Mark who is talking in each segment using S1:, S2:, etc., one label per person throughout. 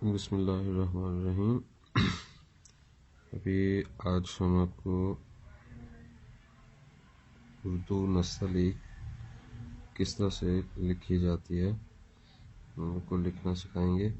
S1: बिस्मिल्लाहिर्रहमानिर्रहीम। अभी आज हम आपको उर्दू नस्तलीक किस तरह से लिखी जाती है उनको लिखना सिखाएंगे।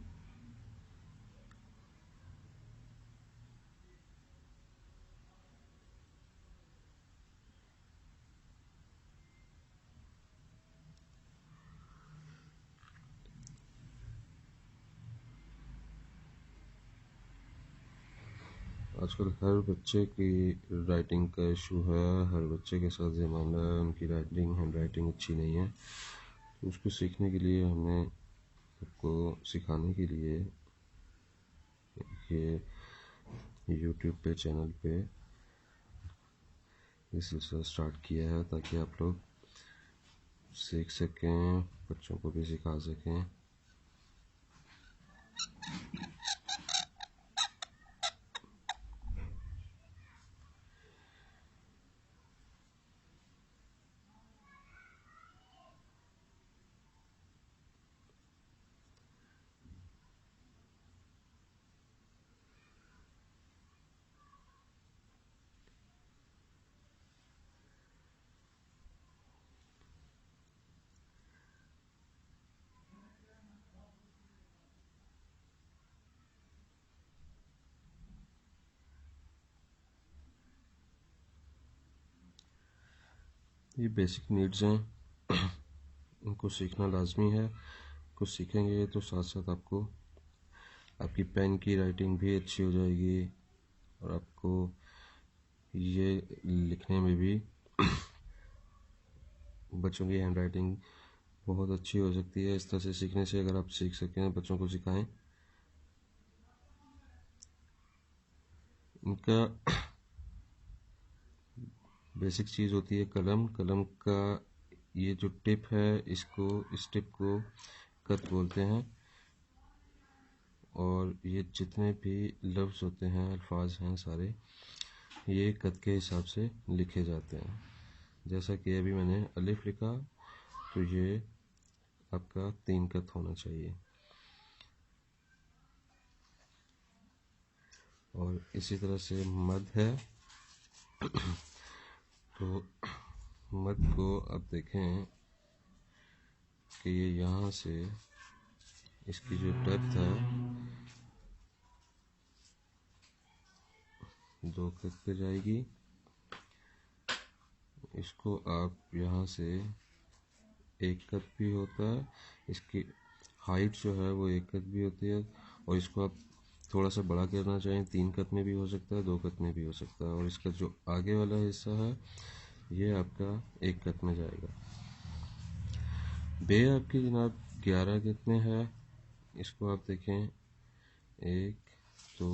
S1: आजकल हर बच्चे की राइटिंग का इशू है, हर बच्चे के साथ ये मामला है, उनकी हैंड राइटिंग अच्छी नहीं है। तो उसको सीखने के लिए हमने आपको सिखाने के लिए ये यूट्यूब पे चैनल पे ये सिलसिला स्टार्ट किया है ताकि आप लोग सीख सकें, बच्चों को भी सिखा सकें। ये बेसिक नीड्स हैं, उनको सीखना लाजमी है। कुछ सीखेंगे तो साथ साथ आपको आपकी पेन की राइटिंग भी अच्छी हो जाएगी और आपको ये लिखने में भी बच्चों की हैंड राइटिंग बहुत अच्छी हो सकती है। इस तरह से सीखने से अगर आप सीख सकें, बच्चों को सिखाएं। इनका बेसिक चीज़ होती है कलम। कलम का ये जो टिप है, इस टिप को कत बोलते हैं और ये जितने भी लफ्ज़ होते हैं, अल्फाज हैं, सारे ये कत के हिसाब से लिखे जाते हैं। जैसा कि अभी मैंने अलिफ लिखा तो ये आपका 3 कत होना चाहिए। और इसी तरह से मद है तो मद को आप देखें कि ये यहाँ से इसकी जो डेप्थ है 2 कत पे जाएगी। इसको आप यहाँ से 1 कत भी होता है, इसकी हाइट जो है वो 1 कत भी होती है। और इसको आप थोड़ा सा बड़ा करना चाहें 3 कत में भी हो सकता है, 2 कत में भी हो सकता है। और इसका जो आगे वाला हिस्सा है ये आपका 1 कत में जाएगा। बे आपकी जनाब 11 कत में है। इसको आप देखें 1 2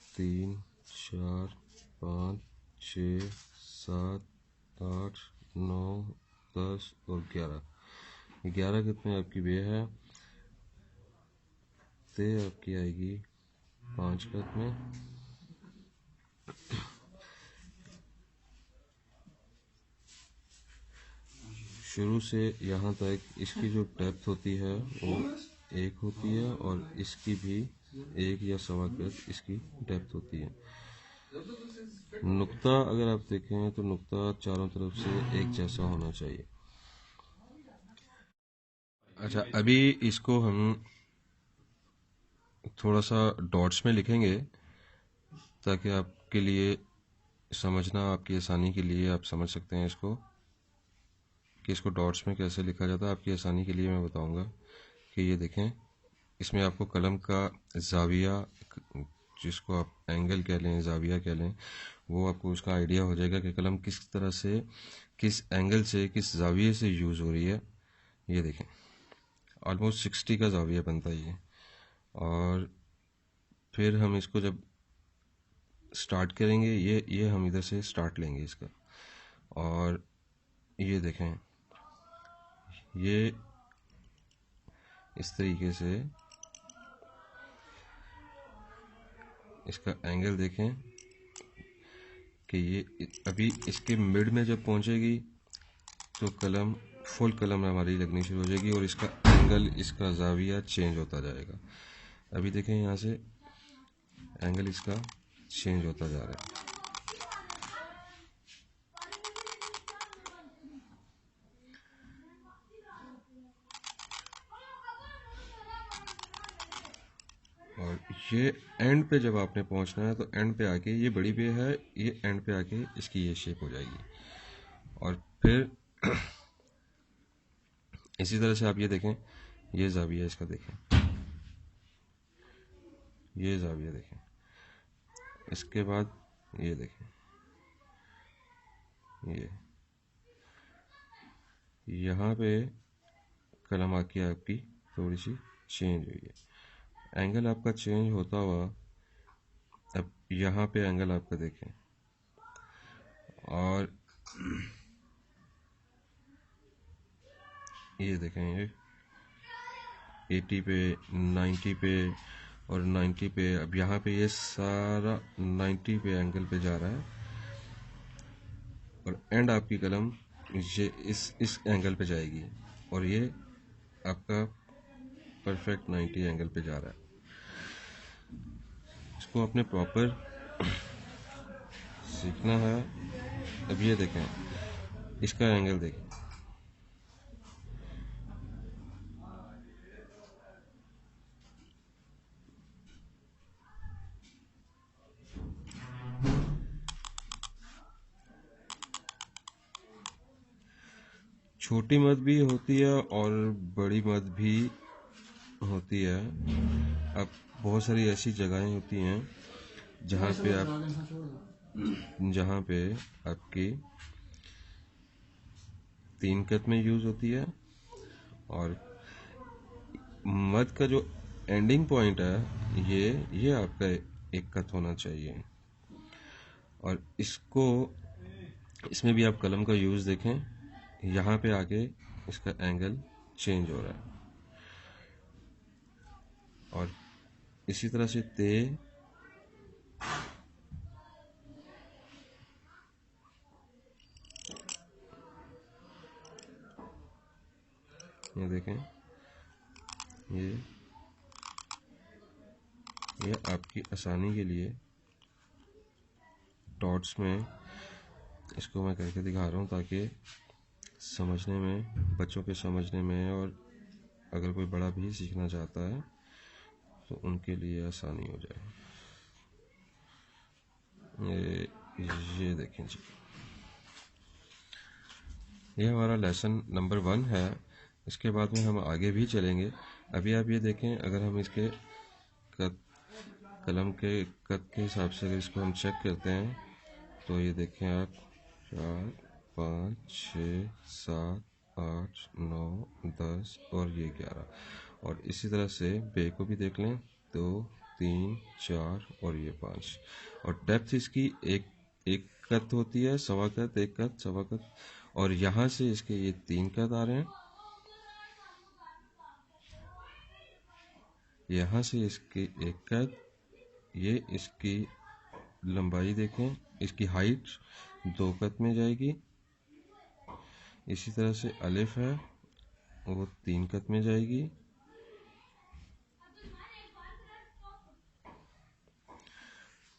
S1: 3 4 5 6 7 8 9 10 और 11 कत में आपकी बे है। ते आपकी आएगी 5 कत में। शुरू से यहाँ तक इसकी जो डेप्थ होती है वो 1 होती है और इसकी भी 1 या सवा कत इसकी डेप्थ होती है। नुक्ता अगर आप देखें तो नुक्ता चारों तरफ से एक जैसा होना चाहिए। अच्छा, अभी इसको हम थोड़ा सा डॉट्स में लिखेंगे ताकि आपके लिए समझना, आपकी आसानी के लिए आप समझ सकते हैं इसको कि इसको डॉट्स में कैसे लिखा जाता है। आपकी आसानी के लिए मैं बताऊंगा कि ये देखें, इसमें आपको कलम का जाविया, जिसको आप एंगल कह लें, जाविया कह लें, वो आपको उसका आइडिया हो जाएगा कि कलम किस तरह से, किस एंगल से, किस जाविये से यूज़ हो रही है। ये देखें ऑलमोस्ट 60 का जाविया बनता है ये। और फिर हम इसको जब स्टार्ट करेंगे, ये हम इधर से स्टार्ट लेंगे इसका। और ये देखें, ये इस तरीके से इसका एंगल देखें कि ये अभी इसके मिड में जब पहुंचेगी तो कलम फुल कलम हमारी लगनी शुरू हो जाएगी और इसका एंगल, इसका जाविया चेंज होता जाएगा। अभी देखें यहाँ से एंगल इसका चेंज होता जा रहा है। और ये एंड पे जब आपने पहुंचना है तो एंड पे आके ये बड़ी बे है, ये एंड पे आके इसकी ये शेप हो जाएगी। और फिर इसी तरह से आप ये देखें, ये जाविया इसका देखें, ये जाविया देखें। इसके बाद ये देखें, ये यहाँ पे कलम आके आपकी थोड़ी सी चेंज हुई है, एंगल आपका चेंज होता हुआ। अब यहाँ पे एंगल आपका देखें, और ये देखें, ये 80 पे, 90 पे और 90 पे। अब यहाँ पे ये सारा 90 पे एंगल पे जा रहा है, और एंड आपकी कलम ये इस एंगल पे जाएगी, और ये आपका परफेक्ट 90 एंगल पे जा रहा है। इसको अपने प्रॉपर सीखना है। अब ये देखें, इसका एंगल देखें, छोटी मद भी होती है और बड़ी मद भी होती है। अब बहुत सारी ऐसी जगहें होती हैं जहाँ पे आपकी 3 कत में यूज होती है, और मद का जो एंडिंग पॉइंट है ये आपका 1 कत होना चाहिए। और इसमें भी आप कलम का यूज देखें, यहाँ पे आके इसका एंगल चेंज हो रहा है। और इसी तरह से ये देखें, ये आपकी आसानी के लिए डॉट्स में इसको मैं करके दिखा रहा हूँ, ताकि समझने में, बच्चों के समझने में, और अगर कोई बड़ा भी सीखना चाहता है तो उनके लिए आसानी हो जाए। ये देखें जी, ये हमारा लेसन नंबर 1 है। इसके बाद में हम आगे भी चलेंगे। अभी आप ये देखें, अगर हम इसके कलम के कद के हिसाब से अगर इसको हम चेक करते हैं तो ये देखें आप, 4, 5, 6, 7, 8, 9, 10 और ये 11। और इसी तरह से बे को भी देख लें, 2, 3, 4 और ये 5। और डेप्थ इसकी एक कत होती है, सवा कत, 1 कत, सवा कत। और यहाँ से इसके ये 3 कत आ रहे हैं, यहाँ से इसके 1 कत, ये इसकी लंबाई देखें, इसकी हाइट 2 कत में जाएगी। इसी तरह से अलिफ है, वो 3 कत में जाएगी।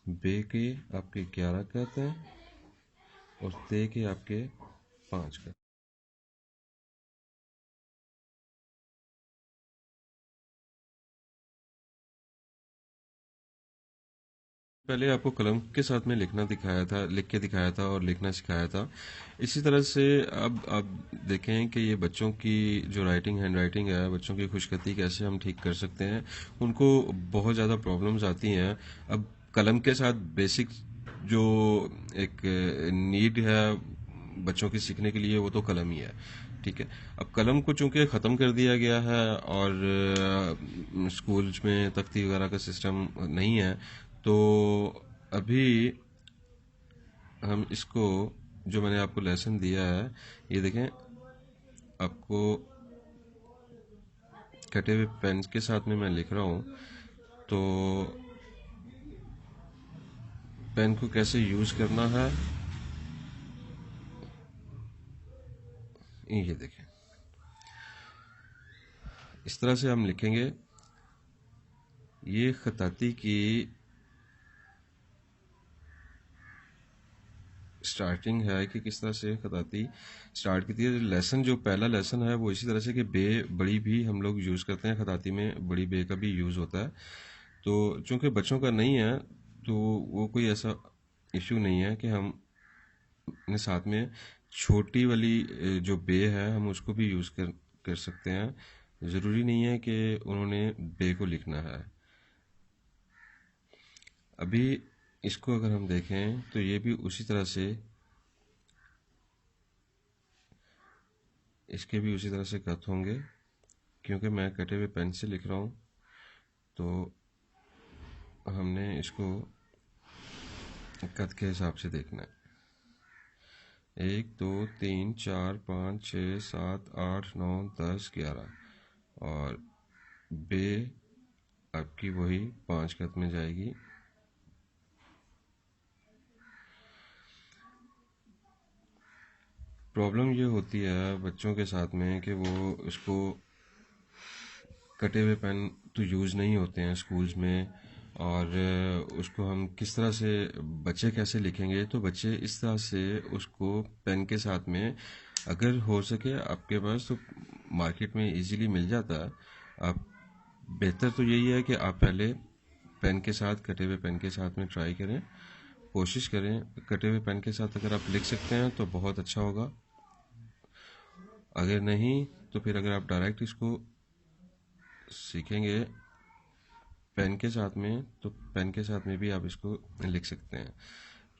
S1: बे के आपके 11 कत हैं, और ते के आपके 5 कत। पहले आपको कलम के साथ में लिखना दिखाया था, लिख के दिखाया था और लिखना सिखाया था। इसी तरह से अब आप देखें कि ये बच्चों की जो हैंड राइटिंग है, बच्चों की खुशखती कैसे हम ठीक कर सकते हैं। उनको बहुत ज़्यादा प्रॉब्लम्स आती हैं। अब कलम के साथ बेसिक जो एक नीड है बच्चों की सीखने के लिए, वो तो कलम ही है, ठीक है। अब कलम को चूंकि ख़त्म कर दिया गया है और स्कूल्स में तख्ती वगैरह का सिस्टम नहीं है, तो अभी हम इसको, जो मैंने आपको लेसन दिया है, ये देखें, आपको कटे हुए पेन के साथ में मैं लिख रहा हूँ, तो पेन को कैसे यूज़ करना है ये देखें। इस तरह से हम लिखेंगे, ये खताती की स्टार्टिंग है कि किस तरह से खताती स्टार्ट की थी। लेसन जो पहला लेसन है वो इसी तरह से कि बे बड़ी भी हम लोग यूज़ करते हैं, खताती में बड़ी बे का भी यूज़ होता है। तो चूंकि बच्चों का नहीं है तो वो कोई ऐसा इश्यू नहीं है कि हम अपने साथ में छोटी वाली जो बे है हम उसको भी यूज़ कर सकते हैं। ज़रूरी नहीं है कि उन्होंने बे को लिखना है। अभी इसको अगर हम देखें तो ये भी उसी तरह से, इसके भी उसी तरह से कट होंगे। क्योंकि मैं कटे हुए पेन से लिख रहा हूँ तो हमने इसको कट के हिसाब से देखना है। 1 2 3 4 5 6 7 8 9 10 11 और बे आपकी वही 5 कट में जाएगी। प्रॉब्लम ये होती है बच्चों के साथ में कि वो इसको कटे हुए पेन तो यूज़ नहीं होते हैं स्कूल्स में, और उसको हम किस तरह से बच्चे कैसे लिखेंगे। तो बच्चे इस तरह से उसको पेन के साथ में अगर हो सके आपके पास तो मार्केट में इजीली मिल जाता है। आप बेहतर तो यही है कि आप पहले पेन के साथ, कटे हुए पेन के साथ में ट्राई करें, कोशिश करें। कटे हुए पेन के साथ अगर आप लिख सकते हैं तो बहुत अच्छा होगा। अगर नहीं तो फिर अगर आप डायरेक्ट इसको सीखेंगे पेन के साथ में तो पेन के साथ में भी आप इसको लिख सकते हैं।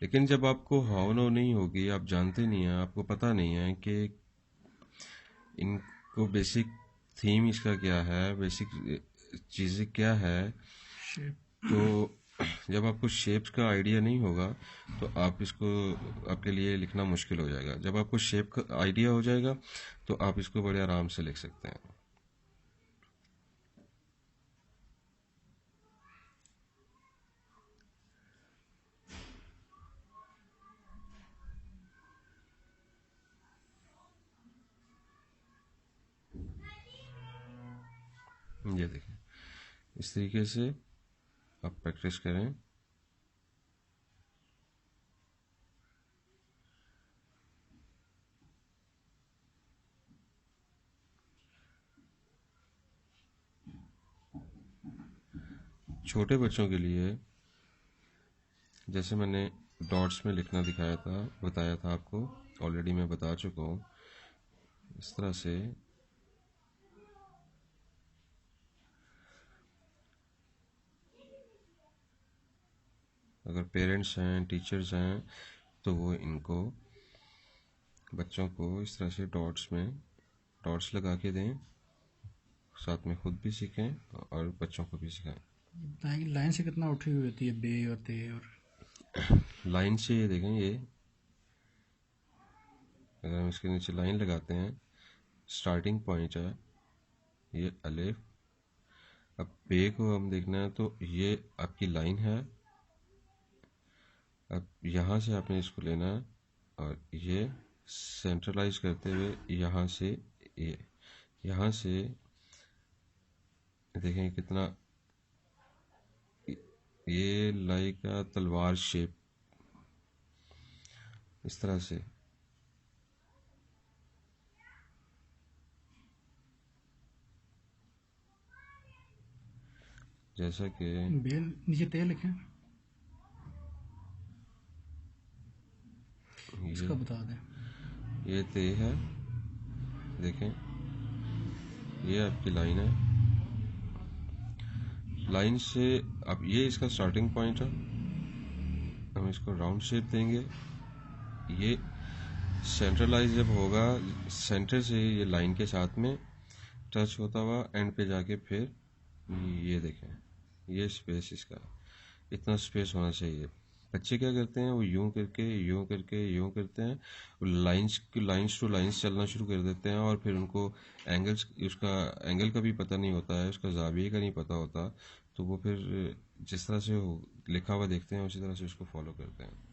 S1: लेकिन जब आपको हाव नो नहीं होगी, आप जानते नहीं हैं, आपको पता नहीं है कि इनको बेसिक थीम इसका क्या है, बेसिक चीज़ें क्या है, तो जब आपको शेप्स का आइडिया नहीं होगा तो आप इसको, आपके लिए लिखना मुश्किल हो जाएगा। जब आपको शेप का आइडिया हो जाएगा तो आप इसको बड़े आराम से लिख सकते हैं। ये देखें, इस तरीके से आप प्रैक्टिस करें। छोटे बच्चों के लिए जैसे मैंने डॉट्स में लिखना दिखाया था, बताया था आपको, ऑलरेडी मैं बता चुका हूँ। इस तरह से अगर पेरेंट्स हैं, टीचर्स हैं, तो वो इनको बच्चों को इस तरह से डॉट्स में डॉट्स लगा के दें, साथ में खुद भी सीखें और बच्चों को भी सिखाएं।
S2: लाइन से कितना उठी हुई होती है बे और ते, और
S1: लाइन से ये देखें, ये अगर हम इसके नीचे लाइन लगाते हैं, स्टार्टिंग पॉइंट है ये अलिफ। अब बे को हम देखना है तो ये आपकी लाइन है। अब यहाँ से आपने इसको लेना है और ये सेंट्रलाइज करते हुए यहाँ से, ये यहाँ से देखें कितना, ये लाइक का तलवार शेप, इस तरह से। जैसा कि
S2: बे नीचे ते लिखें, इसका बता दें।
S1: ये ते है, देखें ये आपकी लाइन है। लाइन से अब ये इसका स्टार्टिंग पॉइंट है, हम इसको राउंड शेप देंगे। ये सेंट्रलाइज जब होगा, सेंटर से ये लाइन के साथ में टच होता हुआ एंड पे जाके फिर ये देखें, ये स्पेस, इसका इतना स्पेस होना चाहिए। बच्चे क्या करते हैं, वो यूं करके यूं करके यूं करते हैं, लाइंस टू लाइंस चलना शुरू कर देते हैं, और फिर उनको एंगल्स, उसका एंगल का भी पता नहीं होता है, उसका जाविये का नहीं पता होता। तो वो फिर जिस तरह से लिखा हुआ देखते हैं उसी तरह से उसको फॉलो करते हैं।